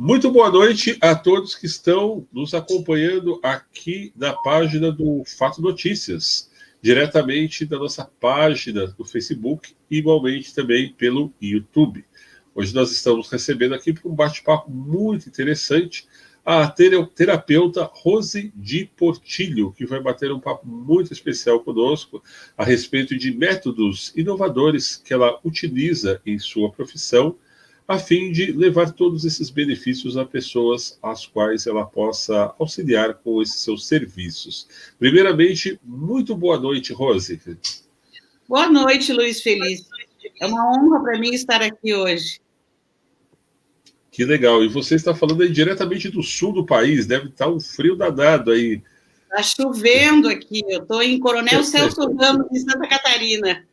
Muito boa noite a todos que estão nos acompanhando aqui na página do Fato Notícias, diretamente da nossa página do Facebook, igualmente também pelo YouTube. Hoje nós estamos recebendo aqui um bate-papo muito interessante a terapeuta Rose Di Portillo, que vai bater um papo muito especial conosco a respeito de métodos inovadores que ela utiliza em sua profissão, a fim de levar todos esses benefícios a pessoas às quais ela possa auxiliar com esses seus serviços. Primeiramente, muito boa noite, Rose. Boa noite, Luiz Felício. É uma honra para mim estar aqui hoje. Que legal. E você está falando aí diretamente do sul do país, deve estar um frio danado aí. Está chovendo aqui, eu estou em Coronel Celso Ramos, em Santa Catarina.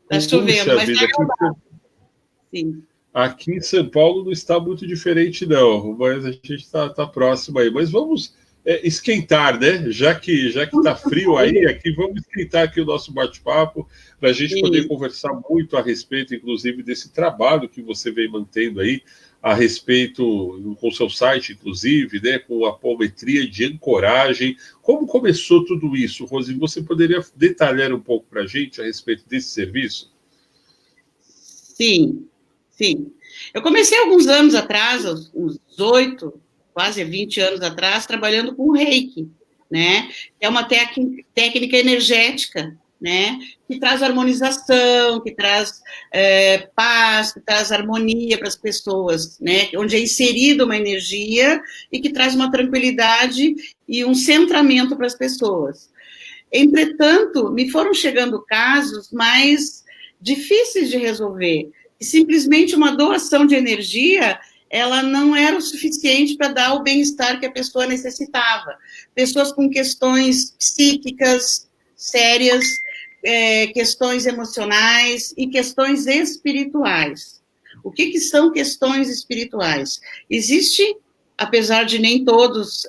Está chovendo, mas está agradável. Sim. Aqui em São Paulo não está muito diferente, não, mas a gente está próximo aí. Mas vamos esquentar, né? Já que está frio aí, aqui vamos esquentar aqui o nosso bate-papo para a gente poder conversar muito a respeito, inclusive, desse trabalho que você vem mantendo aí, a respeito, com o seu site, inclusive, né, com a apometria de ancoragem. Como começou tudo isso, Rose? Você poderia detalhar um pouco para a gente a respeito desse serviço? Sim. Eu comecei alguns anos atrás, uns 18, quase 20 anos atrás, trabalhando com Reiki, né? É uma técnica energética, né? Que traz harmonização, que traz paz, que traz harmonia para as pessoas, né? Onde é inserida uma energia e que traz uma tranquilidade e um centramento para as pessoas. Entretanto, me foram chegando casos mais difíceis de resolver. E simplesmente uma doação de energia, ela não era o suficiente para dar o bem-estar que a pessoa necessitava. Pessoas com questões psíquicas sérias, questões emocionais e questões espirituais. O que são questões espirituais? Existe, apesar de nem todos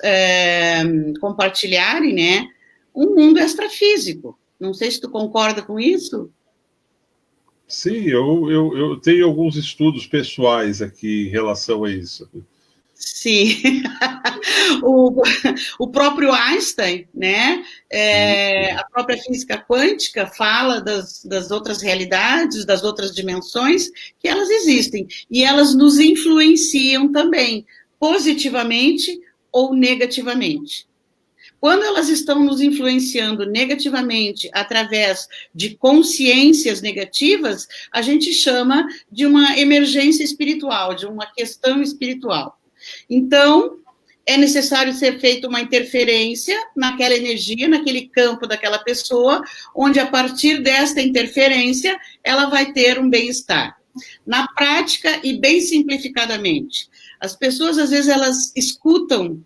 compartilharem, né, um mundo extrafísico. Não sei se tu concorda com isso. Sim, eu tenho alguns estudos pessoais aqui em relação a isso. Sim, o próprio Einstein, né, a própria física quântica fala das outras realidades, das outras dimensões, que elas existem, e elas nos influenciam também, positivamente ou negativamente. Quando elas estão nos influenciando negativamente através de consciências negativas, a gente chama de uma emergência espiritual, de uma questão espiritual. Então, é necessário ser feita uma interferência naquela energia, naquele campo daquela pessoa, onde a partir desta interferência, ela vai ter um bem-estar. Na prática, e bem simplificadamente, as pessoas, às vezes, elas escutam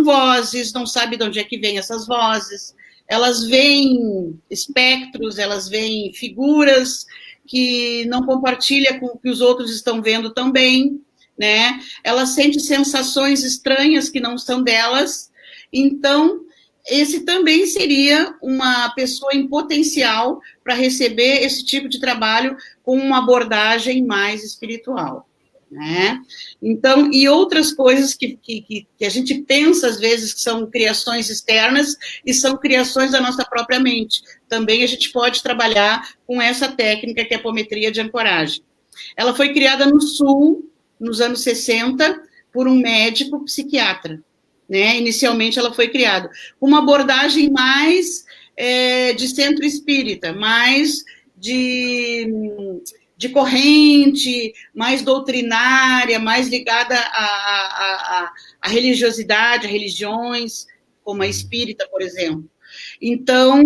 vozes, não sabem de onde é que vêm essas vozes, elas veem espectros, elas veem figuras que não compartilham com o que os outros estão vendo também, né? Elas sentem sensações estranhas que não são delas. Então, esse também seria uma pessoa em potencial para receber esse tipo de trabalho com uma abordagem mais espiritual, né? Então, e outras coisas que a gente pensa, às vezes, que são criações externas e são criações da nossa própria mente. Também a gente pode trabalhar com essa técnica que é a apometria de ancoragem. Ela foi criada no Sul, nos anos 60, por um médico psiquiatra, né? Inicialmente ela foi criada com uma abordagem mais de centro espírita, mais de corrente, mais doutrinária, mais ligada à religiosidade, a religiões, como a espírita, por exemplo. Então,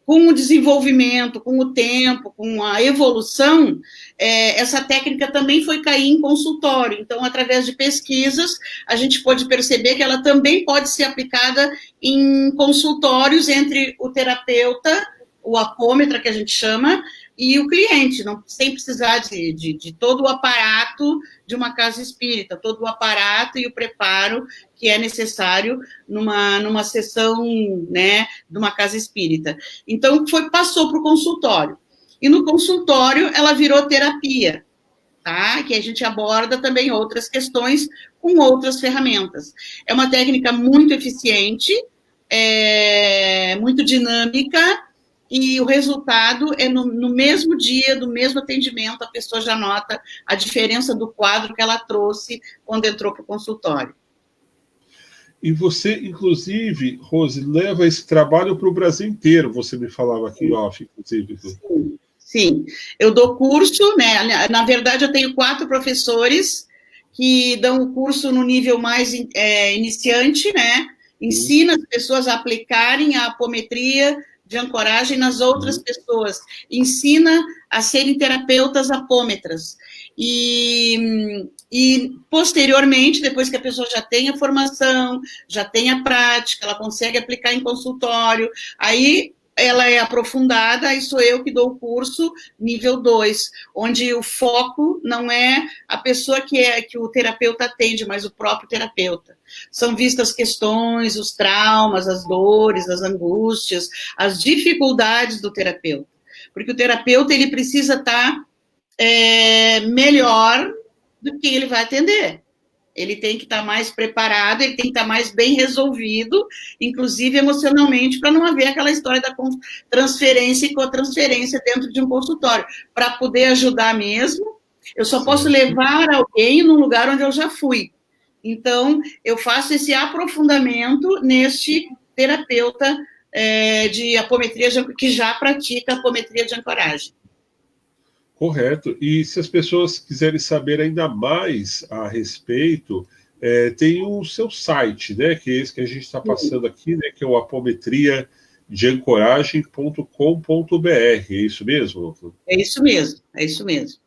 com o desenvolvimento, com o tempo, com a evolução, essa técnica também foi cair em consultório. Então, através de pesquisas, a gente pode perceber que ela também pode ser aplicada em consultórios entre o terapeuta, o apômetra, que a gente chama, e o cliente, não, sem precisar de todo o aparato de uma casa espírita, todo o aparato e o preparo que é necessário numa sessão, né, de uma casa espírita. Então, passou para o consultório. E no consultório, ela virou terapia. tá? Que a gente aborda também outras questões com outras ferramentas. É uma técnica muito eficiente, muito dinâmica, e o resultado é no mesmo dia, do mesmo atendimento, a pessoa já nota a diferença do quadro que ela trouxe quando entrou para o consultório. E você, inclusive, Rose, leva esse trabalho para o Brasil inteiro, você me falava aqui, off, inclusive. Sim, eu dou curso, né? Na verdade, eu tenho 4 professores que dão o curso no nível mais iniciante, né? Ensina as pessoas a aplicarem a apometria de ancoragem nas outras pessoas, ensina a serem terapeutas apômetras. E posteriormente, depois que a pessoa já tem a formação, já tem a prática, ela consegue aplicar em consultório, aí ela é aprofundada, aí sou eu que dou o curso nível 2, onde o foco não é a pessoa que o terapeuta atende, mas o próprio terapeuta. São vistas questões, os traumas, as dores, as angústias, as dificuldades do terapeuta. Porque o terapeuta, ele precisa estar melhor do que ele vai atender. Ele tem que estar mais preparado, ele tem que estar mais bem resolvido, inclusive emocionalmente, para não haver aquela história da transferência e cotransferência dentro de um consultório. Para poder ajudar mesmo, eu só posso levar alguém num lugar onde eu já fui. Então, eu faço esse aprofundamento neste terapeuta de apometria, que já pratica apometria de ancoragem. Correto. E se as pessoas quiserem saber ainda mais a respeito, tem o seu site, né? Que é esse que a gente está passando aqui, né? Que é o apometriadeancoragem.com.br. É isso mesmo? É isso mesmo, é isso mesmo.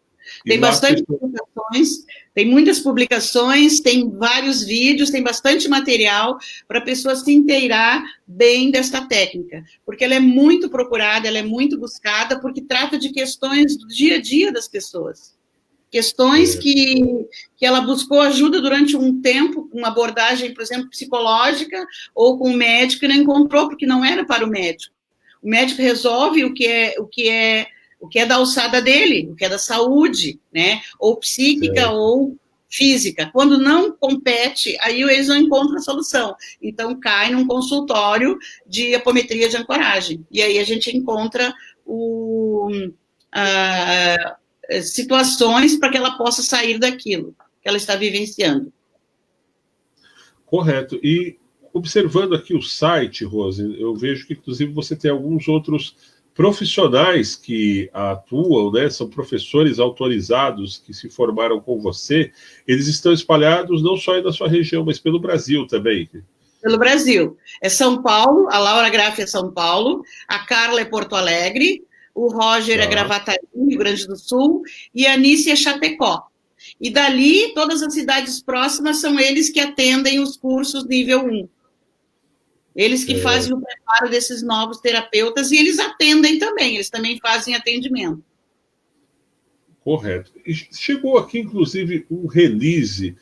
Tem bastante publicações, tem muitas publicações, tem vários vídeos, tem bastante material para a pessoa se inteirar bem desta técnica, porque ela é muito procurada, ela é muito buscada, porque trata de questões do dia a dia das pessoas. Questões que ela buscou ajuda durante um tempo, uma abordagem, por exemplo, psicológica, ou com o médico, e não encontrou, porque não era para o médico. O médico resolve o que é da alçada dele, o que é da saúde, né? Ou psíquica ou física. Quando não compete, aí eles não encontram a solução. Então, cai num consultório de apometria de ancoragem. E aí a gente encontra situações para que ela possa sair daquilo que ela está vivenciando. Correto. E observando aqui o site, Rose, eu vejo que, inclusive, você tem alguns outros profissionais que atuam, né, são professores autorizados que se formaram com você, eles estão espalhados não só aí na sua região, mas pelo Brasil também. Pelo Brasil. É São Paulo, a Laura Graff é São Paulo, a Carla é Porto Alegre, o Roger é Gravataí, Rio Grande do Sul, e a Anice é Chapecó. E dali, todas as cidades próximas são eles que atendem os cursos nível 1. Eles que fazem o preparo desses novos terapeutas, e eles atendem também, eles também fazem atendimento. Correto. E chegou aqui, inclusive, um release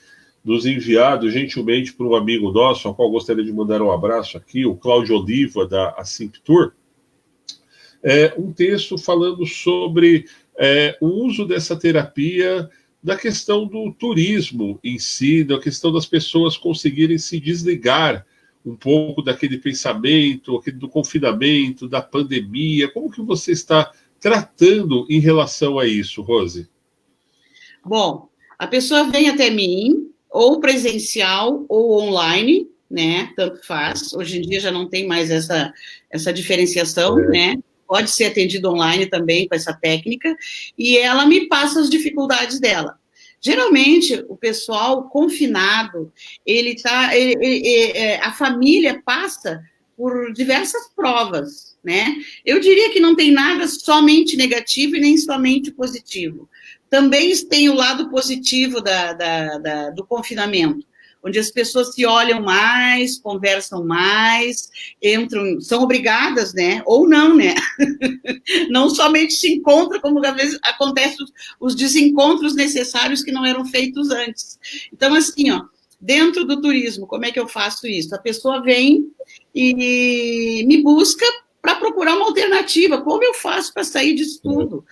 nos enviados gentilmente por um amigo nosso, ao qual gostaria de mandar um abraço aqui, o Cláudio Oliva, da Asymptour, um texto falando sobre o uso dessa terapia da questão do turismo em si, da questão das pessoas conseguirem se desligar um pouco daquele pensamento, do confinamento, da pandemia. Como que você está tratando em relação a isso, Rose? Bom, a pessoa vem até mim, ou presencial ou online, né? Tanto faz. Hoje em dia já não tem mais essa diferenciação, né? Pode ser atendido online também com essa técnica, e ela me passa as dificuldades dela. Geralmente, o pessoal confinado, a família passa por diversas provas, né? Eu diria que não tem nada somente negativo e nem somente positivo. Também tem o lado positivo do confinamento, onde as pessoas se olham mais, conversam mais, são obrigadas, né? Ou não, né? Não somente se encontra, como às vezes acontecem os desencontros necessários que não eram feitos antes. Então, assim, dentro do turismo, como é que eu faço isso? A pessoa vem e me busca para procurar uma alternativa. Como eu faço para sair disso tudo?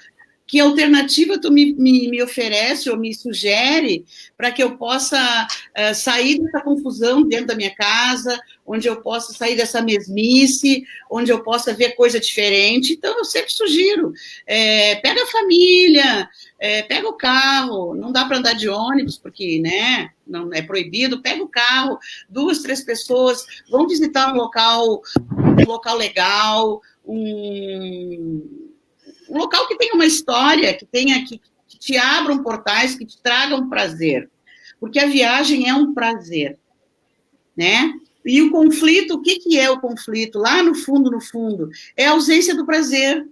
Que alternativa tu me oferece ou me sugere para que eu possa sair dessa confusão dentro da minha casa, onde eu possa sair dessa mesmice, onde eu possa ver coisa diferente? Então, eu sempre sugiro, pega a família, pega o carro, não dá para andar de ônibus, porque, né, não é proibido, pega o carro, 2, 3 pessoas, vão visitar um local legal, um local que tenha uma história, que te abram portais, que te tragam prazer. Porque a viagem é um prazer, né? E o conflito, o que é o conflito? Lá no fundo, é a ausência do prazer,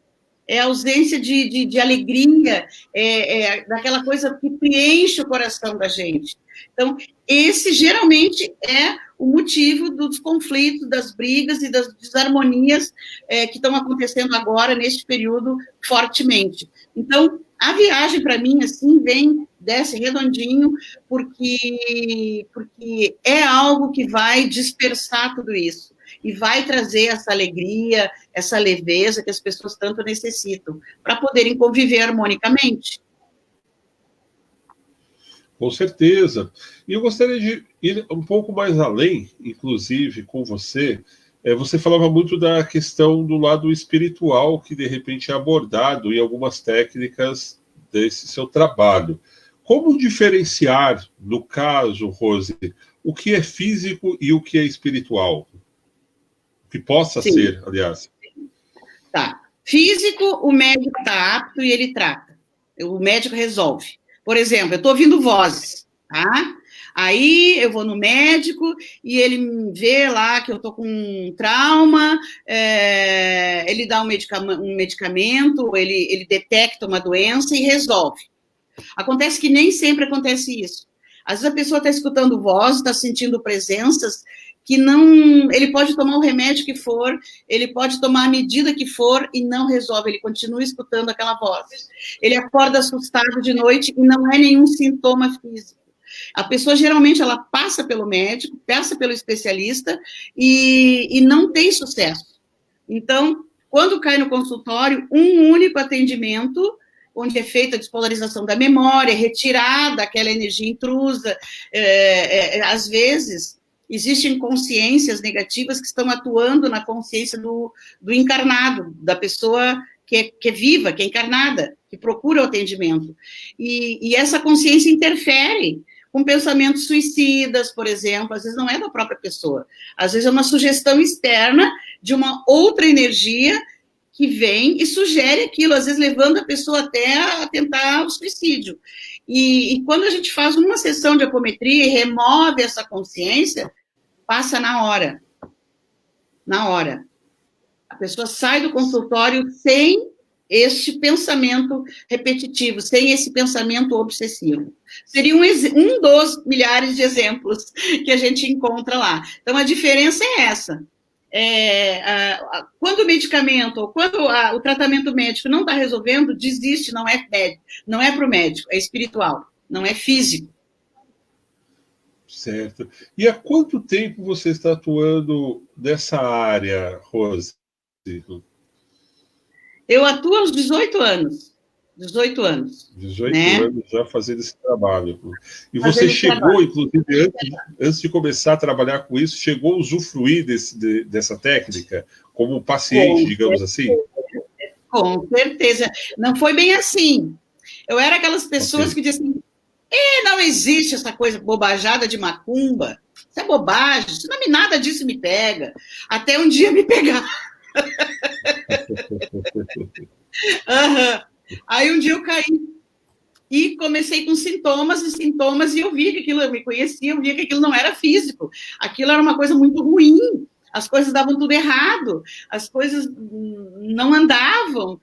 é a ausência de alegria, daquela coisa que preenche o coração da gente. Então, esse geralmente é o motivo dos conflitos, das brigas e das desarmonias que estão acontecendo agora, neste período, fortemente. Então, a viagem, para mim, assim, desce redondinho, porque é algo que vai dispersar tudo isso e vai trazer essa alegria, essa leveza que as pessoas tanto necessitam, para poderem conviver harmonicamente. Com certeza. E eu gostaria de ir um pouco mais além, inclusive, com você. Você falava muito da questão do lado espiritual, que de repente é abordado em algumas técnicas desse seu trabalho. Como diferenciar, no caso, Rose, o que é físico e o que é espiritual? O que possa Sim. ser, aliás. Tá. Físico, o médico está apto e ele trata. O médico resolve. Por exemplo, eu estou ouvindo vozes, tá? Aí eu vou no médico e ele me vê lá que eu estou com um trauma, ele dá um medicamento, ele detecta uma doença e resolve. Acontece que nem sempre acontece isso. Às vezes a pessoa está escutando vozes, está sentindo presenças que não... Ele pode tomar o remédio que for, ele pode tomar a medida que for e não resolve, ele continua escutando aquela voz. Ele acorda assustado de noite e não é nenhum sintoma físico. A pessoa, geralmente, ela passa pelo médico, passa pelo especialista e não tem sucesso. Então, quando cai no consultório, um único atendimento, onde é feita a despolarização da memória, retirada aquela energia intrusa, às vezes... Existem consciências negativas que estão atuando na consciência do encarnado, da pessoa que é viva, que é encarnada, que procura o atendimento. E essa consciência interfere com pensamentos suicidas, por exemplo, às vezes não é da própria pessoa, às vezes é uma sugestão externa de uma outra energia que vem e sugere aquilo, às vezes levando a pessoa até a tentar o suicídio. E quando a gente faz uma sessão de apometria e remove essa consciência, passa na hora. Na hora. A pessoa sai do consultório sem este pensamento repetitivo, sem esse pensamento obsessivo. Seria um dos milhares de exemplos que a gente encontra lá. Então, a diferença é essa. Quando o medicamento, ou quando o tratamento médico não está resolvendo, desiste, não é médico, não é para o médico, é espiritual, não é físico. Certo. E há quanto tempo você está atuando nessa área, Rose? Eu atuo aos 18 anos. 18 anos. 18 né? anos já fazendo esse trabalho. E você chegou, inclusive, antes de começar a trabalhar com isso, chegou a usufruir dessa técnica como paciente, digamos assim? Com certeza. Não foi bem assim. Eu era aquelas pessoas que diziam assim, não existe essa coisa bobajada de macumba, isso é bobagem, isso não, nada disso me pega. Até um dia me pegar. Aí um dia eu caí e comecei com sintomas, e eu vi que aquilo, eu me conhecia, eu via que aquilo não era físico, aquilo era uma coisa muito ruim, as coisas davam tudo errado, as coisas não andavam,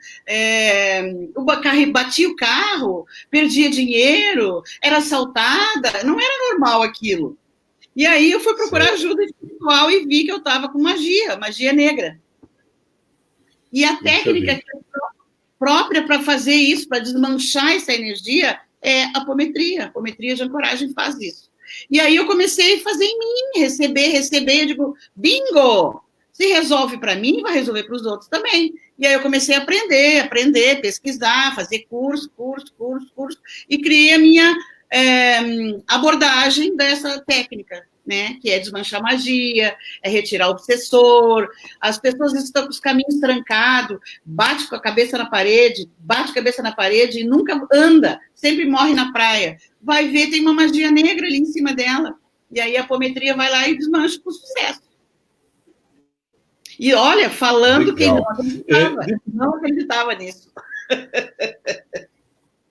batia o carro, perdia dinheiro, era assaltada, não era normal aquilo. E aí eu fui procurar ajuda espiritual e vi que eu estava com magia negra. E a técnica própria para fazer isso, para desmanchar essa energia, é a apometria. A apometria de ancoragem faz isso. E aí eu comecei a fazer em mim, receber, eu digo, bingo! Se resolve para mim, vai resolver para os outros também. E aí eu comecei a aprender, pesquisar, fazer curso, e criei a minha abordagem dessa técnica, né? Que é desmanchar magia, é retirar o obsessor. As pessoas estão com os caminhos trancados, bate com a cabeça na parede, e nunca anda, sempre morre na praia. Vai ver, tem uma magia negra ali em cima dela. E aí a apometria vai lá e desmancha com sucesso. E olha, falando que não acreditava nisso.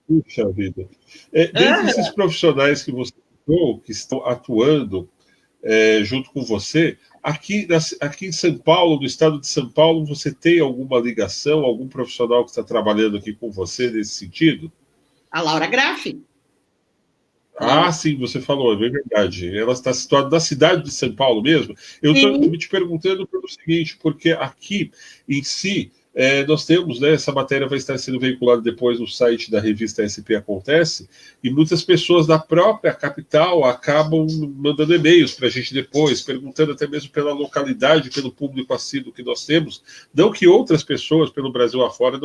Puxa vida. Desde esses profissionais que você citou, que estão atuando junto com você, aqui em São Paulo, no estado de São Paulo, você tem alguma ligação, algum profissional que está trabalhando aqui com você nesse sentido? A Laura Graffi. Ah, sim, você falou, é verdade. Ela está situada na cidade de São Paulo mesmo. Eu estou te perguntando pelo seguinte, porque aqui em si, nós temos, né, essa matéria vai estar sendo veiculada depois no site da revista SP Acontece, e muitas pessoas da própria capital acabam mandando e-mails para a gente depois, perguntando até mesmo pela localidade, pelo público assíduo que nós temos, não que outras pessoas pelo Brasil afora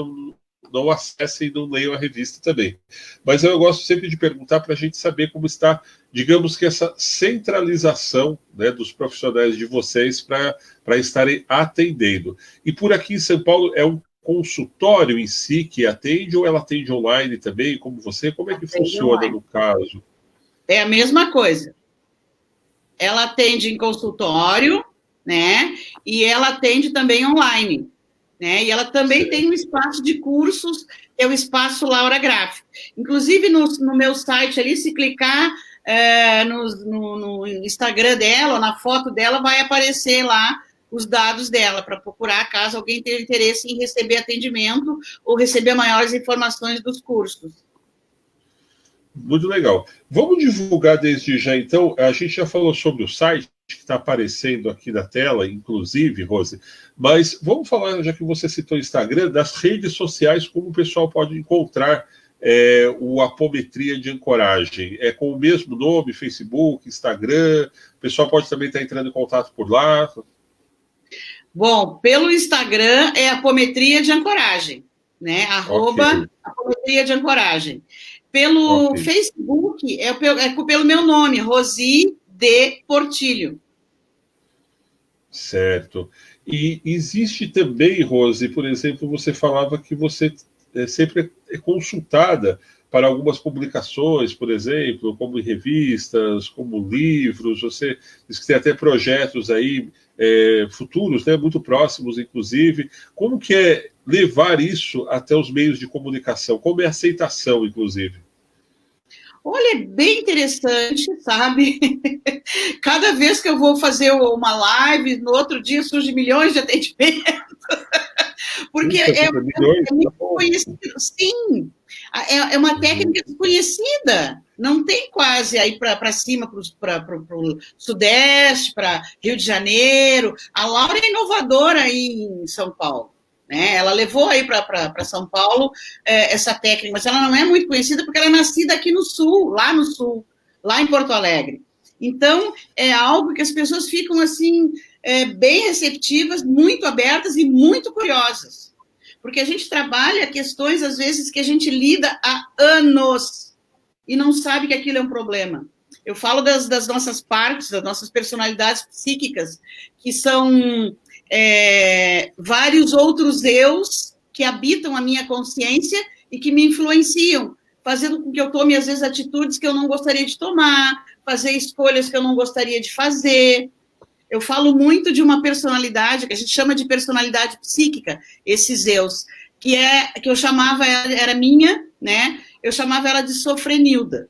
não acessem e não leiam a revista também. Mas eu gosto sempre de perguntar para a gente saber como está, digamos que essa centralização, né, dos profissionais de vocês para estarem atendendo. E por aqui em São Paulo é um consultório em si que atende ou ela atende online também, como você? Como é que funciona online no caso? É a mesma coisa. Ela atende em consultório, né? E ela atende também online. Né? E ela também tem um espaço de cursos, é o espaço Laura Graffi. Inclusive, no meu site ali, se clicar no Instagram dela, ou na foto dela, vai aparecer lá os dados dela, para procurar, caso alguém tenha interesse em receber atendimento ou receber maiores informações dos cursos. Muito legal. Vamos divulgar desde já, então. A gente já falou sobre o site, que está aparecendo aqui na tela, inclusive, Rose, mas vamos falar, já que você citou o Instagram, das redes sociais, como o pessoal pode encontrar o Apometria de Ancoragem. É com o mesmo nome, Facebook, Instagram, o pessoal pode também estar entrando em contato por lá. Bom, pelo Instagram é Apometria de Ancoragem, né? @Apometria de Ancoragem. Pelo Facebook é pelo meu nome, Rosi de Portilho. Certo. E existe também, Rose, por exemplo, você falava que você sempre é consultada para algumas publicações, por exemplo, como em revistas, como livros. Você diz que tem até projetos aí futuros, né, muito próximos, inclusive. Como que é levar isso até os meios de comunicação? Como é a aceitação, inclusive? Olha, é bem interessante, sabe? Cada vez que eu vou fazer uma live, no outro dia surgem milhões de atendimentos. Porque é muito conhecido. Sim, é uma técnica desconhecida. Não tem quase aí para cima, para o Sudeste, para Rio de Janeiro. A Laura é inovadora aí em São Paulo. Né? Ela levou aí para São Paulo essa técnica, mas ela não é muito conhecida porque ela é nascida aqui no Sul, lá em Porto Alegre. Então, é algo que as pessoas ficam assim, bem receptivas, muito abertas e muito curiosas. Porque a gente trabalha questões, às vezes, que a gente lida há anos e não sabe que aquilo é um problema. Eu falo das nossas partes, das nossas personalidades psíquicas, que são vários outros eus que habitam a minha consciência e que me influenciam, fazendo com que eu tome, às vezes, atitudes que eu não gostaria de tomar, fazer escolhas que eu não gostaria de fazer. Eu falo muito de uma personalidade, que a gente chama de personalidade psíquica, esses eus, que eu chamava, era minha, né? Eu chamava ela de Sofrenilda.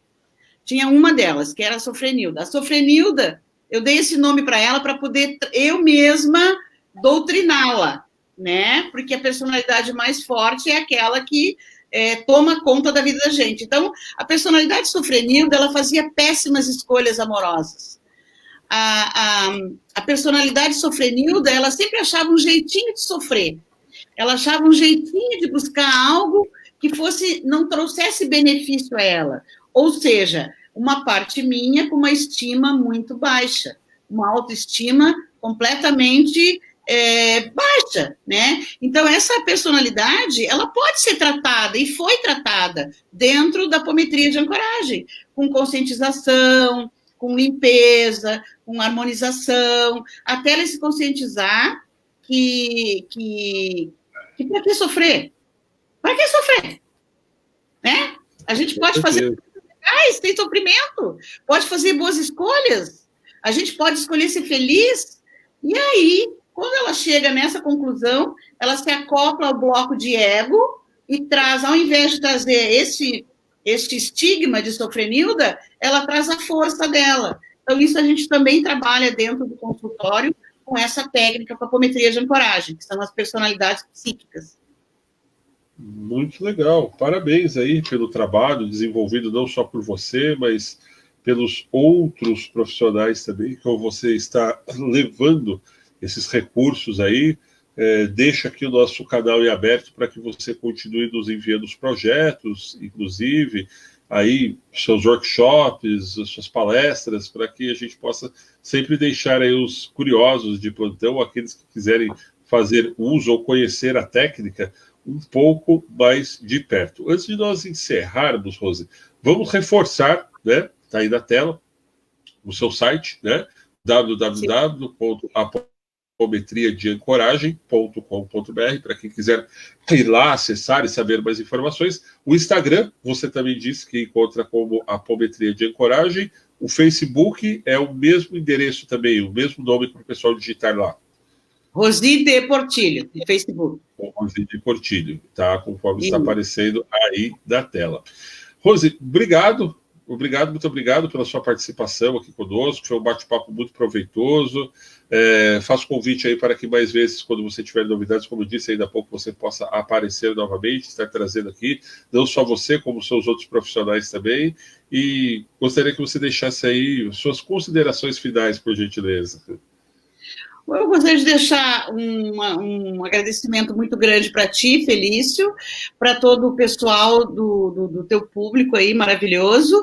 Tinha uma delas, que era a Sofrenilda. A Sofrenilda, eu dei esse nome para ela para poder, eu mesma, doutriná-la, né? Porque a personalidade mais forte é aquela que toma conta da vida da gente. Então, a personalidade Sofrenilda, ela fazia péssimas escolhas amorosas. A personalidade Sofrenilda, ela sempre achava um jeitinho de sofrer. Ela achava um jeitinho de buscar algo que não trouxesse benefício a ela. Ou seja, uma parte minha com uma estima muito baixa, uma autoestima completamente baixa, né? Então, essa personalidade, ela pode ser tratada, e foi tratada, dentro da apometria de ancoragem, com conscientização, com limpeza, com harmonização, até ela se conscientizar que para que sofrer? Para que sofrer? Né? A gente pode fazer sem sofrimento, pode fazer boas escolhas, a gente pode escolher ser feliz, e aí, quando ela chega nessa conclusão, ela se acopla ao bloco de ego e traz, ao invés de trazer este estigma de sofrenilda, ela traz a força dela. Então, isso a gente também trabalha dentro do consultório com essa técnica com a apometria de ancoragem, que são as personalidades psíquicas. Muito legal. Parabéns aí pelo trabalho desenvolvido não só por você, mas pelos outros profissionais também, que você está levando esses recursos aí. Deixa aqui o nosso canal em aberto para que você continue nos enviando os projetos, inclusive aí seus workshops, suas palestras, para que a gente possa sempre deixar aí os curiosos de plantão, aqueles que quiserem fazer uso ou conhecer a técnica um pouco mais de perto. Antes de nós encerrarmos, Rose, vamos reforçar, né? Está aí na tela, o seu site, né? www.apometriadeancoragem.com.br, para quem quiser ir lá, acessar e saber mais informações. O Instagram, você também disse que encontra como Apometria de Ancoragem. O Facebook é o mesmo endereço também, o mesmo nome para o pessoal digitar lá. Rosi de Portilho, de Facebook. Rosi de Portilho, tá? Conforme está aparecendo aí na tela. Rose, obrigado, muito obrigado pela sua participação aqui conosco, foi um bate-papo muito proveitoso. Faço convite aí para que mais vezes, quando você tiver novidades, como eu disse ainda há pouco, você possa aparecer novamente, estar trazendo aqui, não só você, como seus outros profissionais também, e gostaria que você deixasse aí suas considerações finais, por gentileza. Eu gostaria de deixar um agradecimento muito grande para ti, Felício, para todo o pessoal do teu público aí, maravilhoso.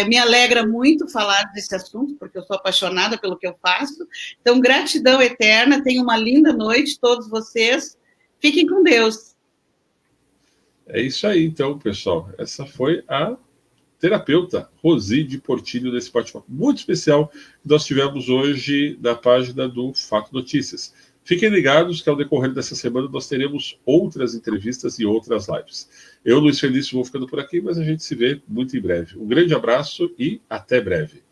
Me alegra muito falar desse assunto, porque eu sou apaixonada pelo que eu faço. Então, gratidão eterna, tenham uma linda noite, todos vocês. Fiquem com Deus. É isso aí, então, pessoal. Essa foi a terapeuta Rosi de Portilho, desse bate-papo muito especial que nós tivemos hoje na página do Fato Notícias. Fiquem ligados que ao decorrer dessa semana nós teremos outras entrevistas e outras lives. Eu, Luiz Felício, vou ficando por aqui, mas a gente se vê muito em breve. Um grande abraço e até breve.